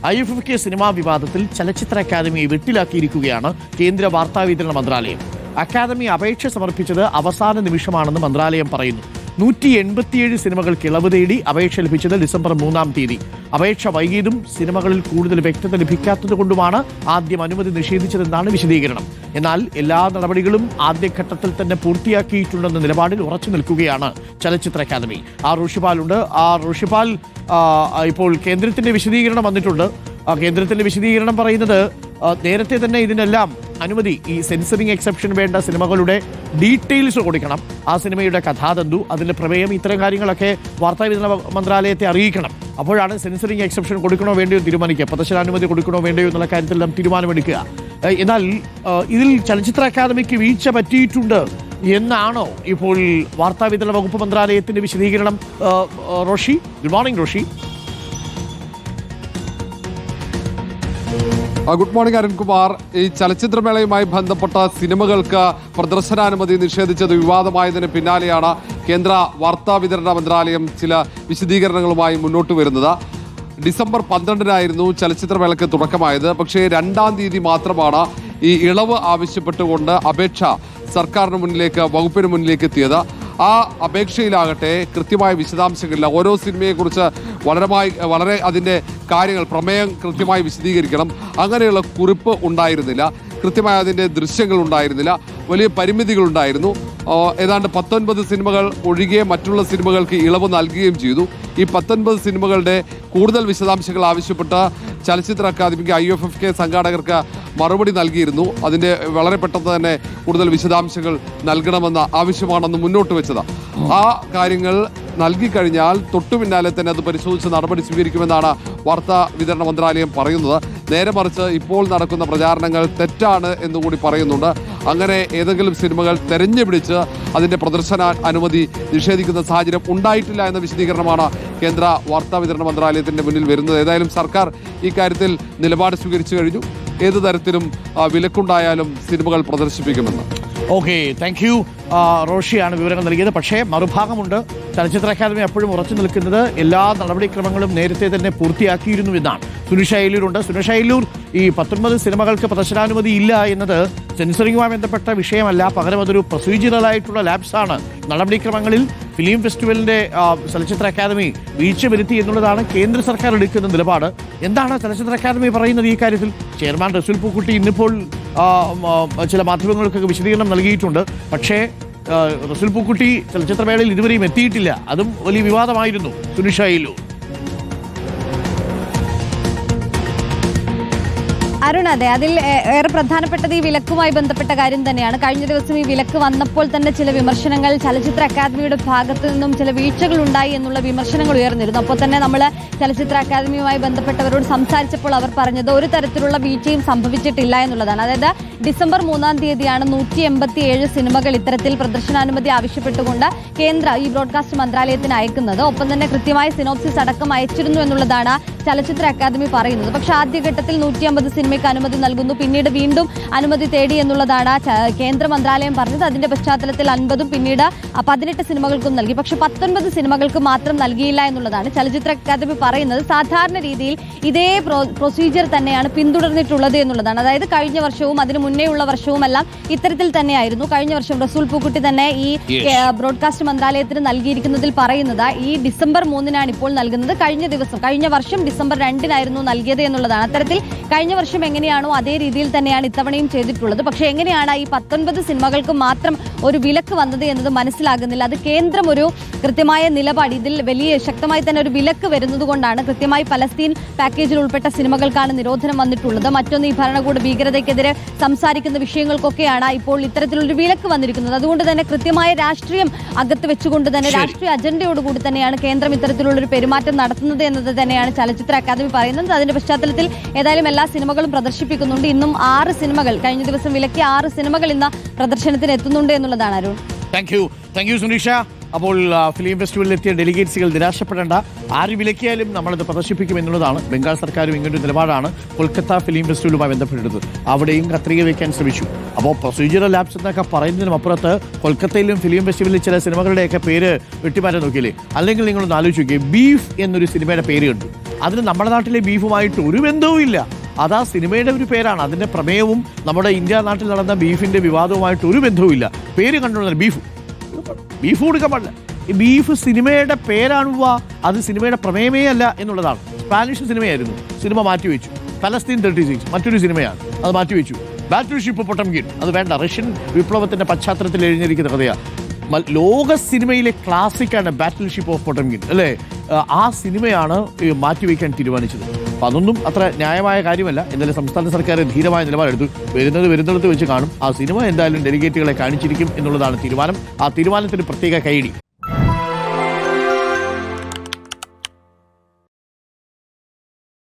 IFFK cinema വിവാദത്തിൽ ചലച്ചിത്ര അക്കാദമിയെ വെട്ടിലാക്കിയിരിക്കുകയാണ് കേന്ദ്ര വാർത്താവിതരണ മന്ത്രാലയം. അക്കാദമി അപേക്ഷ സമർപ്പിച്ചത് അവസാന നിമിഷമാണെന്ന് മന്ത്രാലയം പറയുന്നു. 187 സിനിമകൾക്ക് ഇളവ് തേടി അപേക്ഷ ലഭിച്ചത് ഡിസംബർ 3-ാം തീയതി. അപേക്ഷ വൈകിയതും സിനിമകളിൽ കൂടുതൽ വ്യക്തത ലഭിക്കാത്തതുകൊണ്ടുമാണ് ആദ്യം അനുമതി നിഷേധിച്ചതെന്നാണ് വിശദീകരണം. എന്നാൽ എല്ലാ നടപടികളും ആദ്യഘട്ടത്തിൽ തന്നെ പൂർത്തിയാക്കിയിട്ടുണ്ടെന്ന നിലപാടിൽ ഉറച്ചു നിൽക്കുകയാണ് ചലച്ചിത്ര അക്കാദമി. ഋഷിപാലുണ്ട്. ഋഷിപാൽ, ഇപ്പോൾ കേന്ദ്രത്തിന്റെ വിശദീകരണം വന്നിട്ടുണ്ട്. കേന്ദ്രത്തിന്റെ വിശദീകരണം പറയുന്നത് നേരത്തെ തന്നെ ഇതിനെല്ലാം അനുമതി, ഈ സെൻസറിങ് എക്സെപ്ഷൻ വേണ്ട സിനിമകളുടെ ഡീറ്റെയിൽസ് കൊടുക്കണം. ആ സിനിമയുടെ കഥാതന്തു, അതിൻ്റെ പ്രമേയം, ഇത്തരം കാര്യങ്ങളൊക്കെ വാർത്താവിതരണ മന്ത്രാലയത്തെ അറിയിക്കണം. അപ്പോഴാണ് സെൻസറിങ് എക്സെപ്ഷൻ കൊടുക്കണോ വേണ്ടയോ തീരുമാനിക്കുക, പ്രദർശനാനുമതി കൊടുക്കണോ വേണ്ടയോ എന്നുള്ള കാര്യത്തിലെല്ലാം തീരുമാനമെടുക്കുക. എന്നാൽ ഇതിൽ ചലച്ചിത്ര അക്കാദമിക്ക് വീഴ്ച പറ്റിയിട്ടുണ്ട് എന്നാണോ ഇപ്പോൾ വാർത്താവിതരണ വകുപ്പ് മന്ത്രാലയത്തിന്റെ വിശദീകരണം? Roshi, good morning Roshi. Good morning Arunkumar. ഈ ചലച്ചിത്രമേളയുമായി ബന്ധപ്പെട്ട സിനിമകൾക്ക് പ്രദർശനാനുമതി നിഷേധിച്ചത് വിവാദമായതിന് പിന്നാലെയാണ് കേന്ദ്ര വാർത്താവിതരണ മന്ത്രാലയം ചില വിശദീകരണങ്ങളുമായി മുന്നോട്ട് വരുന്നത്. ഡിസംബർ 12-നായിരുന്നു ചലച്ചിത്രമേളയ്ക്ക് തുടക്കമായത്. പക്ഷേ 2-ാം തീയതി മാത്രമാണ് ഈ ഇളവ് ആവശ്യപ്പെട്ടുകൊണ്ട് അപേക്ഷ സർക്കാരിന് മുന്നിലേക്ക്, വകുപ്പിന് മുന്നിലേക്ക് എത്തിയത്. ആ അപേക്ഷയിലാകട്ടെ കൃത്യമായ വിശദാംശങ്ങളില്ല. ഓരോ സിനിമയെക്കുറിച്ച് വളരെ അതിൻ്റെ കാര്യങ്ങൾ, പ്രമേയം കൃത്യമായി വിശദീകരിക്കണം, അങ്ങനെയുള്ള കുറിപ്പ് ഉണ്ടായിരുന്നില്ല. കൃത്യമായ അതിൻ്റെ ദൃശ്യങ്ങൾ ഉണ്ടായിരുന്നില്ല. വലിയ പരിമിതികളുണ്ടായിരുന്നു. ഏതാണ്ട് 19 സിനിമകൾ ഒഴികെ മറ്റുള്ള സിനിമകൾക്ക് ഇളവ് നൽകുകയും ചെയ്തു. ഈ 19 സിനിമകളുടെ കൂടുതൽ വിശദാംശങ്ങൾ ആവശ്യപ്പെട്ട് ചലച്ചിത്ര അക്കാദമിക്ക് IFFK സംഘാടകർക്ക് മറുപടി നൽകിയിരുന്നു. അതിൻ്റെ വളരെ പെട്ടെന്ന് തന്നെ കൂടുതൽ വിശദാംശങ്ങൾ നൽകണമെന്ന ആവശ്യമാണെന്ന് മുന്നോട്ട് വെച്ചത്. ആ കാര്യങ്ങൾ നൽകിക്കഴിഞ്ഞാൽ തൊട്ടു പിന്നാലെ തന്നെ അത് പരിശോധിച്ച് നടപടി സ്വീകരിക്കുമെന്നാണ് വാർത്താ വിതരണ മന്ത്രാലയം പറയുന്നത്. നേരെ മറിച്ച് ഇപ്പോൾ നടക്കുന്ന പ്രചാരണങ്ങൾ തെറ്റാണ് എന്നുകൂടി പറയുന്നുണ്ട്. അങ്ങനെ ഏതെങ്കിലും സിനിമകൾ തെരഞ്ഞുപിടിച്ച് അതിൻ്റെ പ്രദർശന അനുമതി നിഷേധിക്കുന്ന സാഹചര്യം ഉണ്ടായിട്ടില്ല എന്ന വിശദീകരണമാണ് കേന്ദ്ര വാർത്താ വിതരണ മന്ത്രാലയത്തിൻ്റെ മുന്നിൽ വരുന്നത്. ഏതായാലും സർക്കാർ ഇക്കാര്യത്തിൽ നിലപാട് സ്വീകരിച്ചു കഴിഞ്ഞു. ഏതു തരത്തിലും വിലക്കുണ്ടായാലും സിനിമകൾ പ്രദർശിപ്പിക്കുമെന്ന്. Okay, thank you. റോഷിയാണ് വിവരങ്ങൾ നൽകിയത്. പക്ഷേ മറുഭാഗമുണ്ട്. ചലച്ചിത്ര അക്കാദമി എപ്പോഴും ഉറച്ചു നിൽക്കുന്നത് എല്ലാ നടപടിക്രമങ്ങളും നേരത്തെ തന്നെ പൂർത്തിയാക്കിയിരുന്നു എന്നാണ്. സുനിഷ അയ്യലൂരുണ്ട്. സുനിഷ അയ്യലൂർ, ഈ 19 സിനിമകൾക്ക് പ്രദർശനാനുമതി ഇല്ല എന്നത് സെൻസറിങ്ങുമായി ബന്ധപ്പെട്ട വിഷയമല്ല, പകരം അതൊരു പ്രൊസീജിയറലായിട്ടുള്ള ലാപ്സാണ്. നടപടിക്രമങ്ങളിൽ ഫിലിം ഫെസ്റ്റിവലിന്റെ ചലച്ചിത്ര അക്കാദമി വീഴ്ച വരുത്തി എന്നുള്ളതാണ് കേന്ദ്ര സർക്കാർ എടുക്കുന്ന നിലപാട്. എന്താണ് ചലച്ചിത്ര അക്കാദമി പറയുന്നത് ഈ കാര്യത്തിൽ? ചെയർമാൻ റസൂൽ പൂക്കുട്ടി ഇന്നിപ്പോൾ ചില മാധ്യമങ്ങൾക്കൊക്കെ വിശദീകരണം നൽകിയിട്ടുണ്ട്. പക്ഷേ റസൂൽ പൂക്കുട്ടി ചലച്ചിത്രമേളയിൽ ഇതുവരെയും എത്തിയിട്ടില്ല. അതും വലിയ വിവാദമായിരുന്നു. സുനിഷ അയ്യലൂർ. അരുൺ, അതെ, അതിൽ ഏറെ പ്രധാനപ്പെട്ടത് ഈ വിലക്കുമായി ബന്ധപ്പെട്ട കാര്യം തന്നെയാണ്. കഴിഞ്ഞ ദിവസം ഈ വിലക്ക് വന്നപ്പോൾ തന്നെ ചില വിമർശനങ്ങൾ ചലച്ചിത്ര അക്കാദമിയുടെ ഭാഗത്തു നിന്നും ചില വീഴ്ചകൾ ഉണ്ടായി എന്നുള്ള വിമർശനങ്ങൾ ഉയർന്നിരുന്നു. അപ്പോൾ തന്നെ നമ്മൾ ചലച്ചിത്ര അക്കാദമിയുമായി ബന്ധപ്പെട്ടവരോട് സംസാരിച്ചപ്പോൾ അവർ പറഞ്ഞത് ഒരു തരത്തിലുള്ള വീഴ്ചയും സംഭവിച്ചിട്ടില്ല എന്നുള്ളതാണ്. അതായത് ഡിസംബർ 3-ാം തീയതിയാണ് 187 സിനിമകൾ ഇത്തരത്തിൽ പ്രദർശനാനുമതി ആവശ്യപ്പെട്ടുകൊണ്ട് കേന്ദ്ര ഈ ബ്രോഡ്കാസ്റ്റ് മന്ത്രാലയത്തിന് അയക്കുന്നത്. ഒപ്പം തന്നെ കൃത്യമായ സിനോപ്സിസ് അടക്കം അയച്ചിരുന്നു എന്നുള്ളതാണ് ചലച്ചിത്ര അക്കാദമി പറയുന്നത്. പക്ഷേ ആദ്യഘട്ടത്തിൽ 150 സിനിമയ്ക്ക് അനുമതി നൽകുന്നു, പിന്നീട് വീണ്ടും അനുമതി തേടി എന്നുള്ളതാണ് കേന്ദ്ര മന്ത്രാലയം പറഞ്ഞത്. അതിന്റെ പശ്ചാത്തലത്തിൽ 50-ഉം പിന്നീട് 18 സിനിമകൾക്കും നൽകി. പക്ഷെ 19 സിനിമകൾക്ക് മാത്രം നൽകിയില്ല എന്നുള്ളതാണ് ചലച്ചിത്ര അക്കാദമി പറയുന്നത്. സാധാരണ രീതിയിൽ ഇതേ പ്രൊസീജിയർ തന്നെയാണ് പിന്തുടർന്നിട്ടുള്ളത് എന്നുള്ളതാണ്. അതായത് കഴിഞ്ഞ വർഷവും അതിന് മുന്നേയുള്ള വർഷവുമെല്ലാം ഇത്തരത്തിൽ തന്നെയായിരുന്നു. കഴിഞ്ഞ വർഷം റസൂൽ പൂക്കുട്ടി തന്നെ ഈ ബ്രോഡ്കാസ്റ്റ് മന്ത്രാലയത്തിന് നൽകിയിരിക്കുന്നതിൽ പറയുന്നത് ഈ ഡിസംബർ 3-നാണ് ഇപ്പോൾ നൽകുന്നത്. കഴിഞ്ഞ വർഷം ഡിസംബർ 2-നായിരുന്നു നൽകിയത് എന്നുള്ളതാണ്. അത്തരത്തിൽ കഴിഞ്ഞ വർഷം എങ്ങനെയാണോ അതേ രീതിയിൽ തന്നെയാണ് ഇത്തവണയും ചെയ്തിട്ടുള്ളത്. പക്ഷേ എങ്ങനെയാണ് ഈ 19 സിനിമകൾക്ക് മാത്രം ഒരു വിലക്ക് വന്നത് എന്നത് മനസ്സിലാകുന്നില്ല. അത് കേന്ദ്രം ഒരു കൃത്യമായ നിലപാട്, ഇതിൽ വലിയ ശക്തമായി തന്നെ ഒരു വിലക്ക് വരുന്നത് കൊണ്ടാണ്. കൃത്യമായി പലസ്തീൻ പാക്കേജിൽ ഉൾപ്പെട്ട സിനിമകൾക്കാണ് നിരോധനം വന്നിട്ടുള്ളത്. മറ്റൊന്ന് ഈ ഭരണകൂട ഭീകരതയ്ക്കെതിരെ സംസാരിക്കുന്ന വിഷയങ്ങൾക്കൊക്കെയാണ് ഇപ്പോൾ ഇത്തരത്തിലൊരു വിലക്ക് വന്നിരിക്കുന്നത്. അതുകൊണ്ട് തന്നെ കൃത്യമായ രാഷ്ട്രീയം അകത്ത് വെച്ചുകൊണ്ട് തന്നെ രാഷ്ട്രീയ അജണ്ടയോടുകൂടി തന്നെയാണ് കേന്ദ്രം ഇത്തരത്തിലുള്ളൊരു പെരുമാറ്റം നടത്തുന്നത് എന്നത് തന്നെയാണ് ചലച്ചിത്ര അക്കാദമി പറയുന്നത്. അതിന്റെ പശ്ചാത്തലത്തിൽ ഏതായാലും എല്ലാ സിനിമകളും പ്രദർശിപ്പിക്കുന്നുണ്ട്. ഇന്നും 6 സിനിമകൾ, കഴിഞ്ഞ ദിവസം വിലക്കിയ 6 സിനിമകൾ ഇന്ന് പ്രദർശനത്തിന് എത്തുന്നുണ്ട് എന്നുള്ളതാണ് അരുൺ. Thank you Suneesha. അപ്പോൾ ഫിലിം ഫെസ്റ്റിവലിൽ എത്തിയ ഡെലിഗേറ്റ്സുകൾ നിരാശപ്പെടേണ്ട, ആര് വിലക്കിയാലും നമ്മളത് പ്രദർശിപ്പിക്കും എന്നുള്ളതാണ്. ബംഗാൾ സർക്കാരും ഇങ്ങനൊരു നിലപാടാണ് കൊൽക്കത്ത ഫിലിം ഫെസ്റ്റിവലുമായി ബന്ധപ്പെട്ടത്. അവിടെയും കത്രിക വയ്ക്കാൻ ശ്രമിച്ചു. അപ്പോൾ പ്രൊസീജിയറൽ ലാപ്സ് എന്നൊക്കെ പറയുന്നതിനും അപ്പുറത്ത് കൊൽക്കത്തയിലും ഫിലിം ഫെസ്റ്റിവലിൽ ചില സിനിമകളുടെയൊക്കെ പേര് വെട്ടിമാറ്റാൻ നോക്കിയില്ലേ? അല്ലെങ്കിൽ നിങ്ങളൊന്ന് ആലോചിച്ച് നോക്കിയേ, ബീഫ് എന്നൊരു സിനിമയുടെ പേര് കണ്ടു. അതിന് നമ്മുടെ നാട്ടിലെ ബീഫുമായിട്ട് ഒരു ബന്ധവുമില്ല. അത് ആ സിനിമയുടെ ഒരു പേരാണ്. അതിൻ്റെ പ്രമേയവും നമ്മുടെ ഇന്ത്യ നാട്ടിൽ നടന്ന ബീഫിൻ്റെ വിവാദവുമായിട്ട് ഒരു ബന്ധവുമില്ല. പേര് കണ്ടുകൊണ്ടു ബീഫ് കൊടുക്കാൻ പാടില്ല. ഈ ബീഫ് സിനിമയുടെ പേരാണ്. അത് സിനിമയുടെ പ്രമേയമേ അല്ല എന്നുള്ളതാണ്. സ്പാനിഷ് സിനിമയായിരുന്നു, സിനിമ മാറ്റിവെച്ചു. പലസ്തീൻ 36 മറ്റൊരു സിനിമയാണ്, അത് മാറ്റിവെച്ചു. ബാറ്റിൽ ഷിപ്പ് പൊട്ടംകിൻ അത് വേണ്ട. റഷ്യൻ വിപ്ലവത്തിൻ്റെ പശ്ചാത്തലത്തിൽ എഴുതിയിരിക്കുന്ന കഥയാണ്. ലോക സിനിമയിലെ ക്ലാസിക്കാണ് ബാറ്റിൽ ഷിപ്പ് ഓഫ് പൊട്ടംകിൻ, അല്ലേ? ആ സിനിമയാണ് മാറ്റിവെക്കാൻ തീരുമാനിച്ചത്. അപ്പം അതൊന്നും അത്ര ന്യായമായ കാര്യമല്ല. എന്നാലും സംസ്ഥാന സർക്കാർ ധീരമായ നിലപാടെടുത്തു. വരുന്നിടത്ത് വെച്ച് കാണും. ആ സിനിമ എന്തായാലും ഡെലിഗേറ്റുകളെ കാണിച്ചിരിക്കും എന്നുള്ളതാണ് തീരുമാനം. ആ തീരുമാനത്തിന് പ്രത്യേക കൈയടി.